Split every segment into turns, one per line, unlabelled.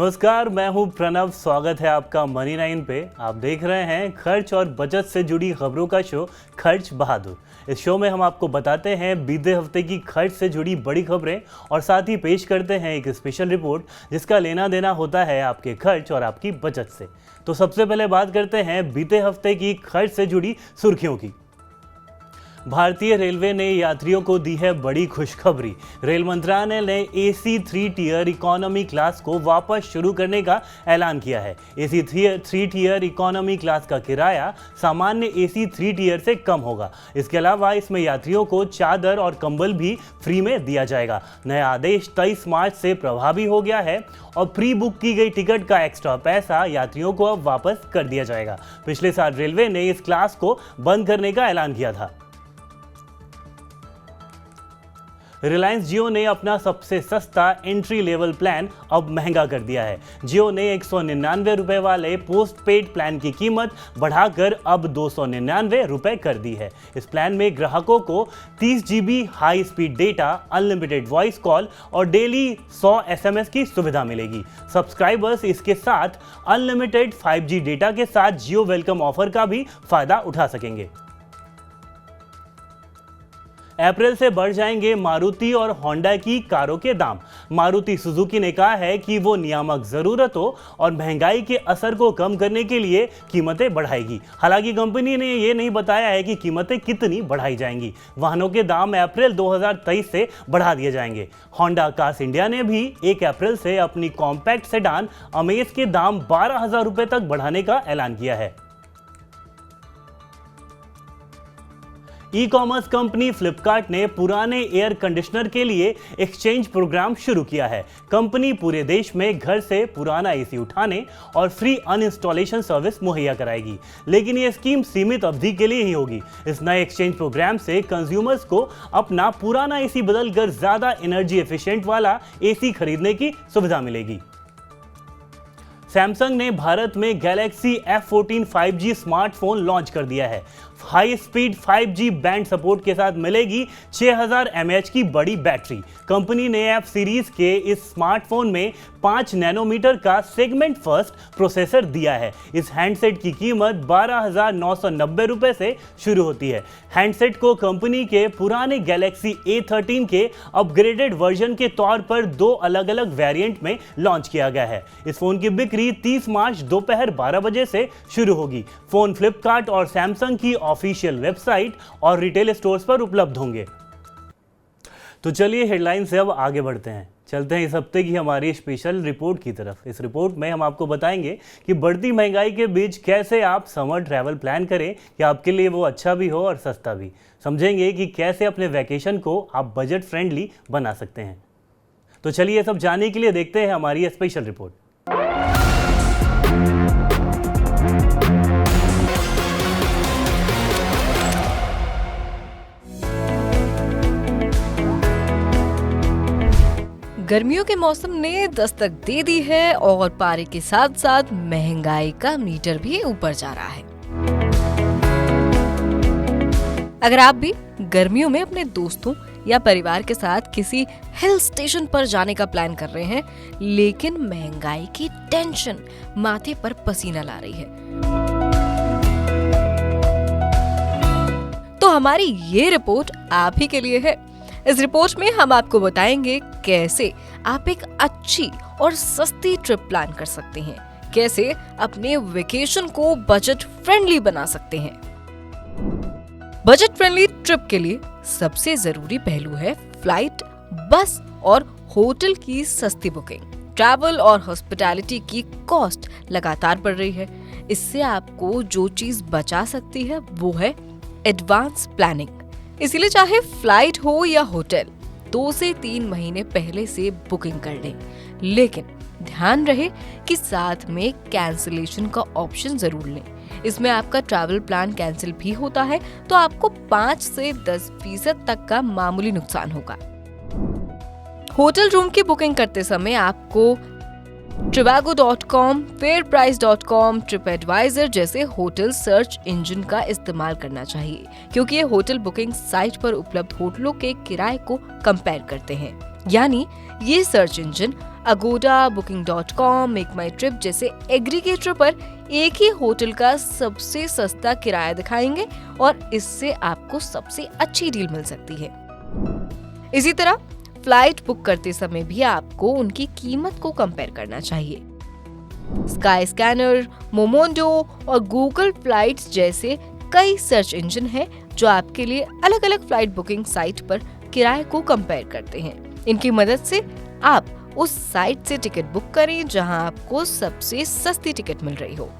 नमस्कार, मैं हूं प्रणव। स्वागत है आपका मनी 9 पे। आप देख रहे हैं खर्च और बचत से जुड़ी खबरों का शो खर्च बहादुर। इस शो में हम आपको बताते हैं बीते हफ्ते की खर्च से जुड़ी बड़ी खबरें और साथ ही पेश करते हैं एक स्पेशल रिपोर्ट जिसका लेना देना होता है आपके खर्च और आपकी बचत से। तो सबसे पहले बात करते हैं बीते हफ्ते की खर्च से जुड़ी सुर्खियों की। भारतीय रेलवे ने यात्रियों को दी है बड़ी खुशखबरी। रेल मंत्रालय ने AC 3 टियर इकोनॉमी क्लास को वापस शुरू करने का ऐलान किया है। AC 3 टियर इकोनॉमी क्लास का किराया सामान्य AC 3 टियर से कम होगा। इसके अलावा इसमें यात्रियों को चादर और कंबल भी फ्री में दिया जाएगा। नया आदेश 23 मार्च से प्रभावी हो गया है और प्री बुक की गई टिकट का एक्स्ट्रा पैसा यात्रियों को अब वापस कर दिया जाएगा। पिछले साल रेलवे ने इस क्लास को बंद करने का ऐलान किया था। रिलायंस जियो ने अपना सबसे सस्ता एंट्री लेवल प्लान अब महंगा कर दिया है। जियो ने 199 रुपए वाले पोस्ट पेड प्लान की कीमत बढ़ाकर अब 299 रुपए कर दी है। इस प्लान में ग्राहकों को 30 GB high speed data, unlimited voice call और डेली 100 SMS की सुविधा मिलेगी। सब्सक्राइबर्स इसके साथ अनलिमिटेड 5G डेटा के साथ जियो वेलकम ऑफर का भी फायदा उठा सकेंगे। अप्रैल से बढ़ जाएंगे मारुति और होंडा की कारों के दाम। मारुति सुजुकी ने कहा है कि वो नियामक जरूरतों और महंगाई के असर को कम करने के लिए कीमतें बढ़ाएगी। हालांकि कंपनी ने ये नहीं बताया है कि कीमतें कितनी बढ़ाई जाएंगी। वाहनों के दाम अप्रैल 2023 से बढ़ा दिए जाएंगे। होंडा कार्स इंडिया ने भी 1 अप्रैल से अपनी कॉम्पैक्ट सेडान अमेज के दाम 12,000 रुपए तक बढ़ाने का ऐलान किया है। ई कॉमर्स कंपनी फ्लिपकार्ट ने पुराने एयर कंडीशनर के लिए एक्सचेंज प्रोग्राम शुरू किया है। कंपनी पूरे देश में घर से पुराना AC उठाने और फ्री अनइंस्टॉलेशन सर्विस मुहैया कराएगी, लेकिन ये स्कीम सीमित अवधि के लिए ही होगी। इस नए एक्सचेंज प्रोग्राम से कंज्यूमर्स को अपना पुराना AC बदलकर ज्यादा एनर्जी एफिशिएंट वाला AC खरीदने की सुविधा मिलेगी। सैमसंग ने भारत में Galaxy F14 5G smartphone launch कर दिया है। High speed 5G band support के साथ मिलेगी 6000 mAh की बड़ी बैटरी। कंपनी ने F सीरीज के इस स्मार्टफोन में 5 नैनोमीटर का सेगमेंट फर्स्ट प्रोसेसर दिया है। इस हैंडसेट की कीमत 12,990 रुपए से शुरू होती है। हैंडसेट को कंपनी के पुराने गैलेक्सी A13 के अपग्रेडेड वर्जन के तौर पर 2 अलग अलग वेरिएंट में लॉन्च किया गया है। इस फोन की बिक्री 30 मार्च दोपहर 12 बजे से शुरू होगी। फोन फ्लिपकार्ट और सैमसंग की ऑफिशियल वेबसाइट और रिटेल स्टोर्स पर उपलब्ध होंगे। तो चलिए हेडलाइन से अब आगे बढ़ते हैं। चलते हैं इस हफ्ते की हमारी स्पेशल रिपोर्ट की तरफ। इस रिपोर्ट में हम आपको बताएंगे कि बढ़ती महंगाई के बीच कैसे आप समर ट्रैवल प्लान करें कि आपके लिए वो अच्छा भी हो और सस्ता भी। समझेंगे कि कैसे अपने वैकेशन को आप बजट फ्रेंडली बना सकते हैं। तो चलिए ये सब जानने के लिए देखते हैं हमारी स्पेशल रिपोर्ट।
गर्मियों के मौसम ने दस्तक दे दी है और पारे के साथ साथ महंगाई का मीटर भी ऊपर जा रहा है। अगर आप भी गर्मियों में अपने दोस्तों या परिवार के साथ किसी हिल स्टेशन पर जाने का प्लान कर रहे हैं, लेकिन महंगाई की टेंशन माथे पर पसीना ला रही है, तो हमारी ये रिपोर्ट आप ही के लिए है। इस रिपोर्ट में हम आपको बताएंगे कैसे आप एक अच्छी और सस्ती ट्रिप प्लान कर सकते हैं, कैसे अपने वेकेशन को बजट फ्रेंडली बना सकते हैं। बजट फ्रेंडली ट्रिप के लिए सबसे जरूरी पहलू है फ्लाइट, बस और होटल की सस्ती बुकिंग। ट्रैवल और हॉस्पिटैलिटी की कॉस्ट लगातार बढ़ रही है। इससे आपको जो चीज बचा सकती है वो है एडवांस प्लानिंग। इसीलिए चाहे फ्लाइट हो या होटल, 2 से 3 महीने पहले से बुकिंग कर लें, लेकिन ध्यान रहे कि साथ में कैंसिलेशन का ऑप्शन जरूर लें। इसमें आपका ट्रैवल प्लान कैंसिल भी होता है तो आपको 5 से 10% तक का मामूली नुकसान होगा। होटल रूम की बुकिंग करते समय आपको trivago.com, fairprice.com, TripAdvisor जैसे होटल सर्च इंजन का इस्तेमाल करना चाहिए, क्योंकि ये होटल बुकिंग साइट पर उपलब्ध होटलों के किराए को कंपेयर करते हैं। यानी ये search engine Agoda, Booking.com, MakeMyTrip जैसे एग्रीगेटर पर एक ही होटल का सबसे सस्ता किराया दिखाएंगे और इससे आपको सबसे अच्छी डील मिल सकती है। इसी तरह फ्लाइट बुक करते समय भी आपको उनकी कीमत को कंपेयर करना चाहिए। स्काई स्कैनर, मोमोंडो और गूगल फ्लाइट्स जैसे कई सर्च इंजन हैं जो आपके लिए अलग अलग फ्लाइट बुकिंग साइट पर किराए को कंपेयर करते हैं। इनकी मदद से आप उस साइट से टिकट बुक करें जहां आपको सबसे सस्ती टिकट मिल रही हो।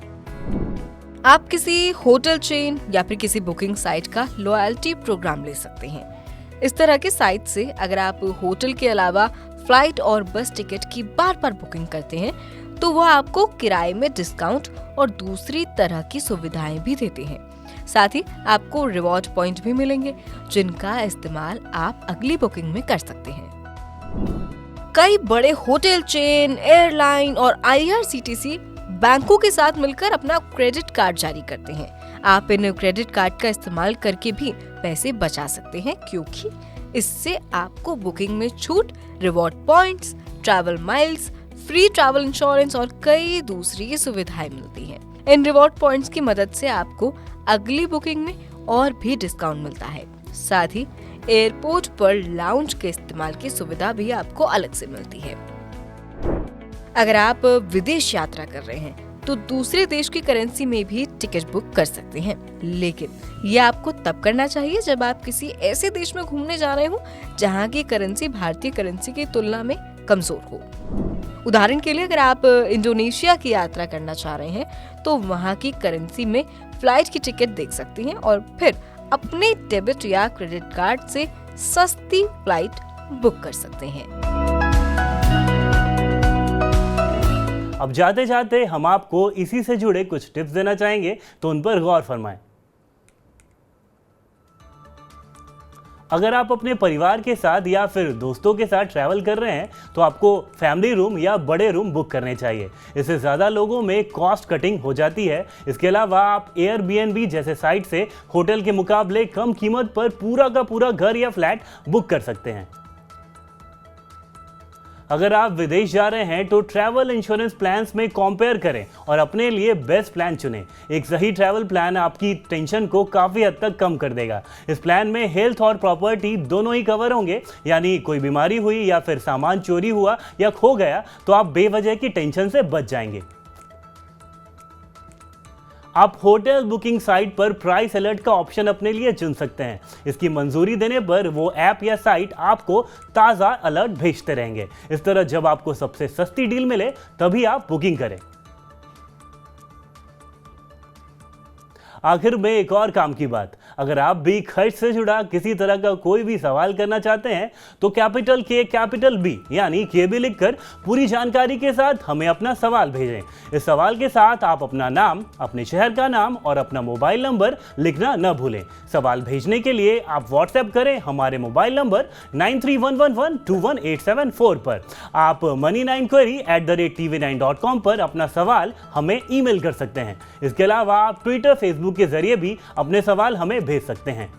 आप किसी होटल चेन या फिर किसी बुकिंग साइट का लॉयल्टी प्रोग्राम ले सकते हैं। इस तरह के साइट से अगर आप होटल के अलावा फ्लाइट और बस टिकट की बार बार बुकिंग करते हैं तो वो आपको किराए में डिस्काउंट और दूसरी तरह की सुविधाएं भी देते हैं। साथ ही आपको रिवॉर्ड पॉइंट भी मिलेंगे जिनका इस्तेमाल आप अगली बुकिंग में कर सकते हैं। कई बड़े होटल चेन, एयरलाइन और IRCTC बैंकों के साथ मिलकर अपना क्रेडिट कार्ड जारी करते हैं। आप इन क्रेडिट कार्ड का इस्तेमाल करके भी पैसे बचा सकते हैं क्योंकि इससे आपको बुकिंग में छूट, reward points, travel miles, free travel insurance और कई दूसरी सुविधाएं मिलती हैं। इन रिवॉर्ड पॉइंट्स की मदद से आपको अगली बुकिंग में और भी डिस्काउंट मिलता है। साथ ही एयरपोर्ट पर लाउंज के इस्तेमाल की सुविधा भी आपको अलग से मिलती है। अगर आप विदेश यात्रा कर रहे हैं तो दूसरे देश की करेंसी में भी टिकट बुक कर सकते हैं, लेकिन ये आपको तब करना चाहिए जब आप किसी ऐसे देश में घूमने जा रहे हो जहाँ की करेंसी भारतीय करेंसी की तुलना में कमजोर हो। उदाहरण के लिए अगर आप इंडोनेशिया की यात्रा करना चाह रहे हैं तो वहाँ की करेंसी में फ्लाइट की टिकट देख सकते हैं और फिर अपने डेबिट या क्रेडिट कार्ड से सस्ती फ्लाइट बुक कर सकते हैं।
अब जाते जाते हम आपको इसी से जुड़े कुछ टिप्स देना चाहेंगे, तो उन पर गौर फरमाएं। अगर आप अपने परिवार के साथ या फिर दोस्तों के साथ ट्रैवल कर रहे हैं तो आपको फैमिली रूम या बड़े रूम बुक करने चाहिए। इससे ज़्यादा लोगों में कॉस्ट कटिंग हो जाती है। इसके अलावा आप Airbnb जैसे साइट से होटल के मुकाबले कम कीमत पर पूरा का पूरा घर या फ्लैट बुक कर सकते हैं। अगर आप विदेश जा रहे हैं तो ट्रैवल इंश्योरेंस प्लान्स में कंपेयर करें और अपने लिए बेस्ट प्लान चुनें। एक सही ट्रैवल प्लान आपकी टेंशन को काफ़ी हद तक कम कर देगा। इस प्लान में हेल्थ और प्रॉपर्टी दोनों ही कवर होंगे, यानी कोई बीमारी हुई या फिर सामान चोरी हुआ या खो गया तो आप बेवजह की टेंशन से बच जाएंगे। आप होटल बुकिंग साइट पर प्राइस अलर्ट का ऑप्शन अपने लिए चुन सकते हैं। इसकी मंजूरी देने पर वो ऐप या साइट आपको ताज़ा अलर्ट भेजते रहेंगे। इस तरह जब आपको सबसे सस्ती डील मिले तभी आप बुकिंग करें। आखिर में एक और काम की बात, अगर आप भी खर्च से जुड़ा किसी तरह का कोई भी सवाल करना चाहते हैं तो कैपिटल K कैपिटल B यानी KB लिखकर पूरी जानकारी के साथ हमें अपना सवाल भेजें। इस सवाल के साथ आप अपना नाम, अपने शहर का नाम और अपना मोबाइल नंबर लिखना न भूलें। सवाल भेजने के लिए आप व्हाट्सएप करें हमारे मोबाइल नंबर 9311121874 पर। आप money9query@tv9.com पर अपना सवाल हमें ईमेल कर सकते हैं। इसके अलावा आप ट्विटर, फेसबुक के जरिए भी अपने सवाल हमें भेज सकते हैं।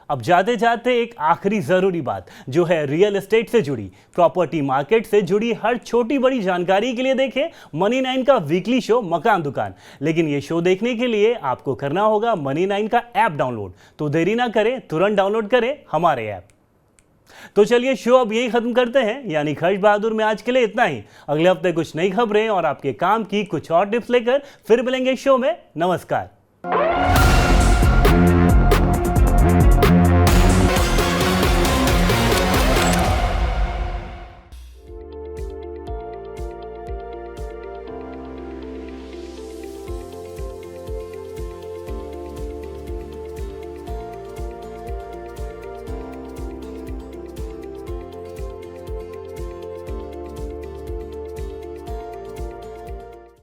अब जाते जाते एक आखिरी जरूरी बात जो है रियल एस्टेट से जुड़ी, प्रॉपर्टी मार्केट से जुड़ी हर छोटी बड़ी जानकारी के लिए देखें मनी 9 का वीकली शो मकान दुकान। लेकिन ये शो देखने के लिए आपको करना होगा मनी 9 का ऐप डाउनलोड। तो देरी ना करें, तुरंत डाउनलोड करें हमारे ऐप। तो चलिए शो अब यही खत्म करते हैं, यानी खर्च बहादुर में आज के लिए इतना ही। अगले हफ्ते कुछ नई खबरें और आपके काम की कुछ और टिप्स लेकर फिर मिलेंगे शो में। नमस्कार।